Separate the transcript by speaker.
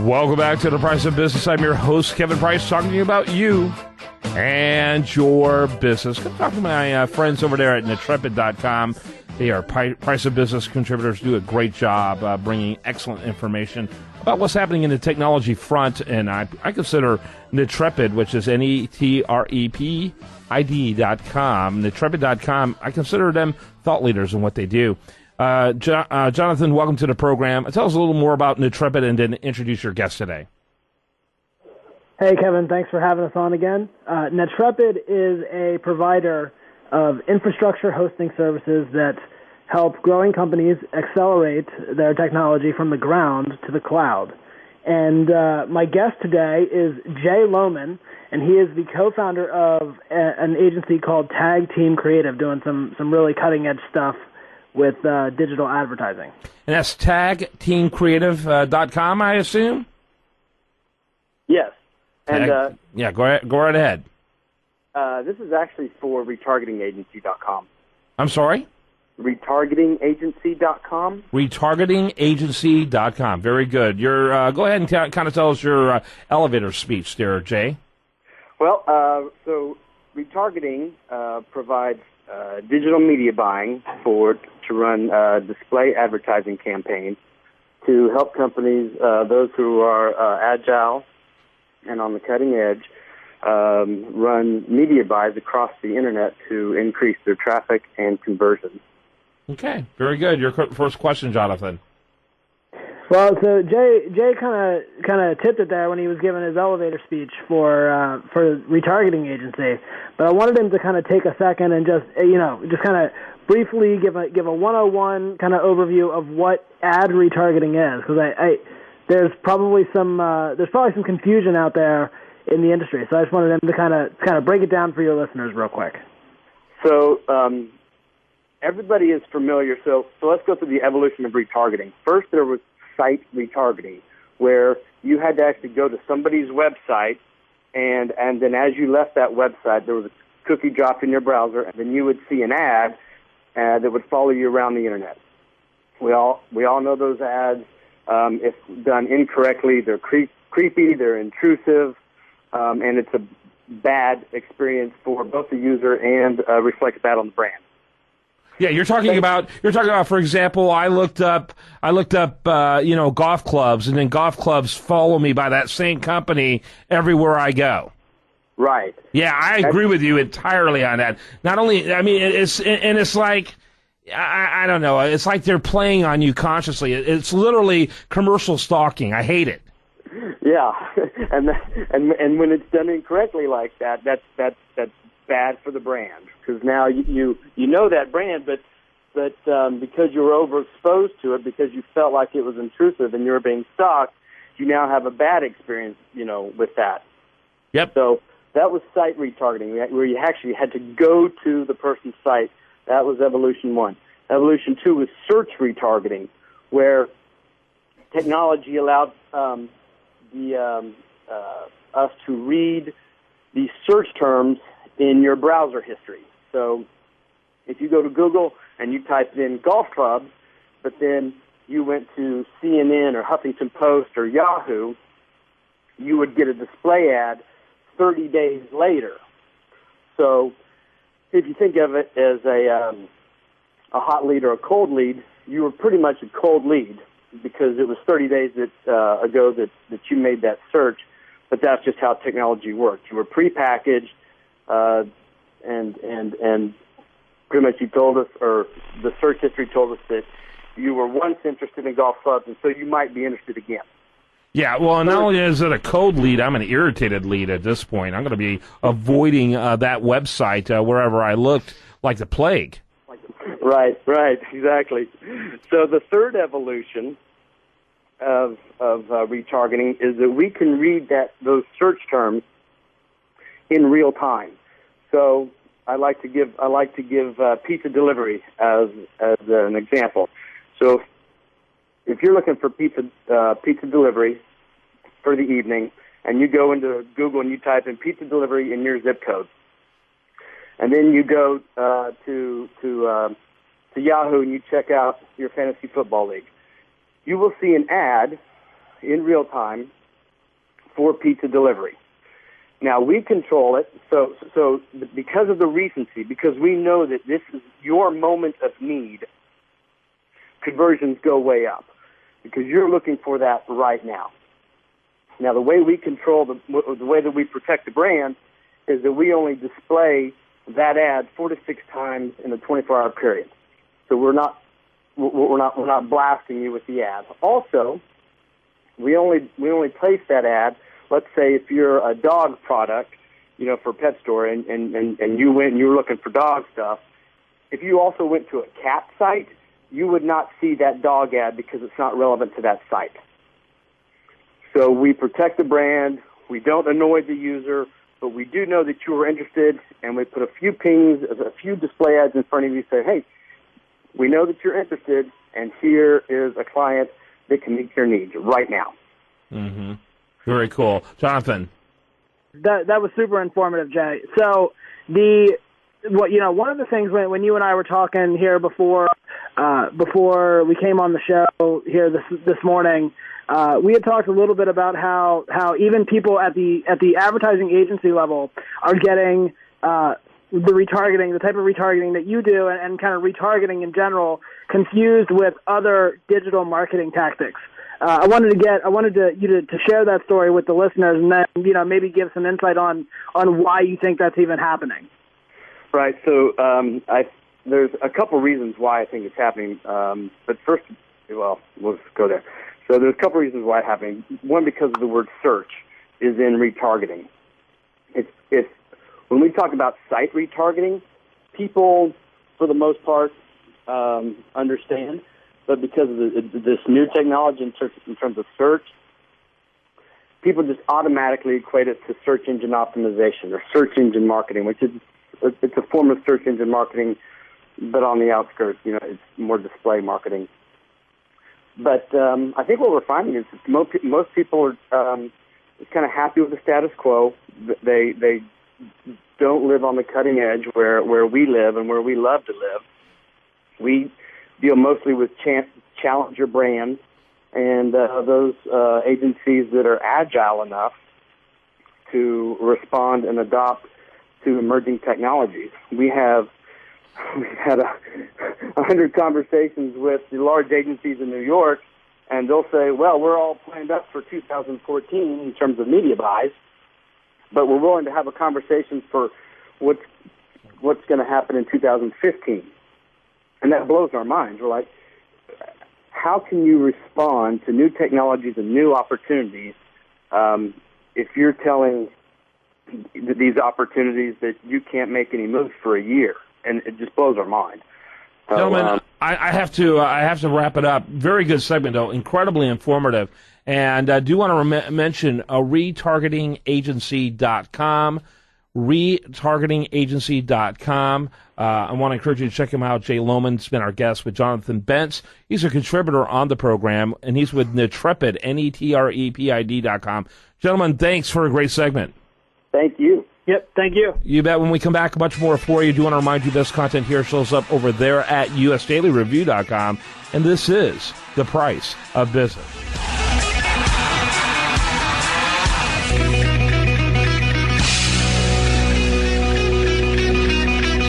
Speaker 1: Welcome back to The Price of Business. I'm your host, Kevin Price, talking to you about you and your business. Come talk to my friends over there at Netrepid.com. They are Price of Business contributors, do a great job bringing excellent information about what's happening in the technology front. And I consider Netrepid, which is Netrepid.com, Netrepid.com, I consider them thought leaders in what they do. Jonathan, welcome to the program. Tell us a little more about Netrepid and then introduce your guest today.
Speaker 2: Hey, Kevin. Thanks for having us on again. Netrepid is a provider of infrastructure hosting services that help growing companies accelerate their technology from the ground to the cloud. And my guest today is Jay Loman, and he is the co-founder of an agency called Tag Team Creative, doing some really cutting-edge stuff with digital advertising.
Speaker 1: And that's tagteamcreative.com, I assume?
Speaker 3: Yes. And
Speaker 1: yeah, go right ahead.
Speaker 3: this is actually for retargetingagency.com.
Speaker 1: I'm sorry?
Speaker 3: Retargetingagency.com.
Speaker 1: Retargetingagency.com. Very good. You're go ahead and kind of tell us your elevator speech there, Jay.
Speaker 3: Well, so retargeting provides digital media buying to run display advertising campaigns to help companies, those who are agile and on the cutting edge, run media buys across the internet to increase their traffic and conversion.
Speaker 1: Okay, very good. Your first question, Jonathan.
Speaker 2: Well, so Jay kind of tipped it there when he was giving his elevator speech for retargeting agency. But I wanted him to kind of take a second and just kind of briefly give a 101 kind of overview of what ad retargeting is, because there's probably some confusion out there in the industry. So I just wanted him to kind of break it down for your listeners real quick.
Speaker 3: So everybody is familiar. So let's go through the evolution of retargeting. First, there was site retargeting, where you had to actually go to somebody's website, and then as you left that website, there was a cookie dropped in your browser, and then you would see an ad that would follow you around the internet. We all know those ads. If done incorrectly, they're creepy, they're intrusive, and it's a bad experience for both the user and reflects bad on the brand.
Speaker 1: Yeah, you're talking about, for example, I looked up, golf clubs, and then golf clubs follow me by that same company everywhere I go.
Speaker 3: Right.
Speaker 1: Yeah, I agree with you entirely on that. Not only, I mean, it's like, I don't know, it's like they're playing on you consciously. It's literally commercial stalking. I hate it.
Speaker 3: Yeah, and when it's done incorrectly like that, that's bad for the brand, because now you know that brand, but because you were overexposed to it, because you felt like it was intrusive and you were being stalked, you now have a bad experience, with that.
Speaker 1: Yep.
Speaker 3: So that was site retargeting, where you actually had to go to the person's site. That was evolution 1. Evolution 2 was search retargeting, where technology allowed us to read the search terms in your browser history. So if you go to Google and you typed in golf clubs, but then you went to CNN or Huffington Post or Yahoo, you would get a display ad 30 days later. So if you think of it as a hot lead or a cold lead, you were pretty much a cold lead because it was 30 days ago that you made that search, but that's just how technology worked. You were prepackaged, and pretty much you told us, or the search history told us, that you were once interested in golf clubs, and so you might be interested again.
Speaker 1: Yeah, well, not only is it a cold lead, I'm an irritated lead at this point. I'm going to be avoiding that website wherever I looked like the plague.
Speaker 3: Right, exactly. So the third evolution of retargeting is that we can read those search terms in real time. So I like to give pizza delivery as an example. So if you're looking for pizza delivery for the evening, and you go into Google and you type in pizza delivery in your zip code, and then you go to Yahoo and you check out your fantasy football league, you will see an ad in real time for pizza delivery. Now, we control it, so because of the recency, because we know that this is your moment of need, conversions go way up because you're looking for that right now. Now, the way we control, the way that we protect the brand is that we only display that ad 4 to 6 times in a 24-hour period. So we're not blasting you with the ad. Also, we only place that ad. Let's say if you're a dog product, for a pet store, and you went and you were looking for dog stuff. If you also went to a cat site, you would not see that dog ad because it's not relevant to that site. So we protect the brand. We don't annoy the user, but we do know that you were interested, and we put a few pings, a few display ads in front of you, say, hey, we know that you're interested, and here is a client that can meet your needs right now.
Speaker 1: Mm-hmm. Very cool. Jonathan.
Speaker 2: That was super informative, Jay. So one of the things when you and I were talking here before we came on the show here this morning, we had talked a little bit about how even people at the advertising agency level are getting the retargeting, the type of retargeting that you do, and kind of retargeting in general, confused with other digital marketing tactics. I wanted you to share that story with the listeners, and then maybe give some insight on why you think that's even happening.
Speaker 3: Right. So there's a couple reasons why I think it's happening. But first, we'll go there. So there's a couple reasons why it's happening. One, because of the word search is in retargeting. It's when we talk about site retargeting, people, for the most part, understand. But because of this new technology in terms of search, people just automatically equate it to search engine optimization or search engine marketing, which is it's a form of search engine marketing, but on the outskirts. It's more display marketing. But I think what we're finding is that most people are kind of happy with the status quo. They don't live on the cutting edge where we live and where we love to live. We deal mostly with challenger brands and those agencies that are agile enough to respond and adopt to emerging technologies. We've had 100 conversations with the large agencies in New York, and they'll say, well, we're all planned up for 2014 in terms of media buys, but we're willing to have a conversation for what's going to happen in 2015. And that blows our minds. We're like, how can you respond to new technologies and new opportunities if you're telling these opportunities that you can't make any moves for a year? And it just blows our mind.
Speaker 1: Gentlemen, I have to wrap it up. Very good segment, though. Incredibly informative. And I do want to mention retargetingagency.com. Retargetingagency.com. I want to encourage you to check him out. Jay Loman's been our guest with Jonathan Bentz. He's a contributor on the program, and he's with Netrepid, Netrepid.com. Gentlemen, thanks for a great segment.
Speaker 3: Thank you.
Speaker 2: Yep, thank you.
Speaker 1: You bet. When we come back, much more for you. I do want to remind you this content here shows up over there at usdailyreview.com, and this is The Price of Business.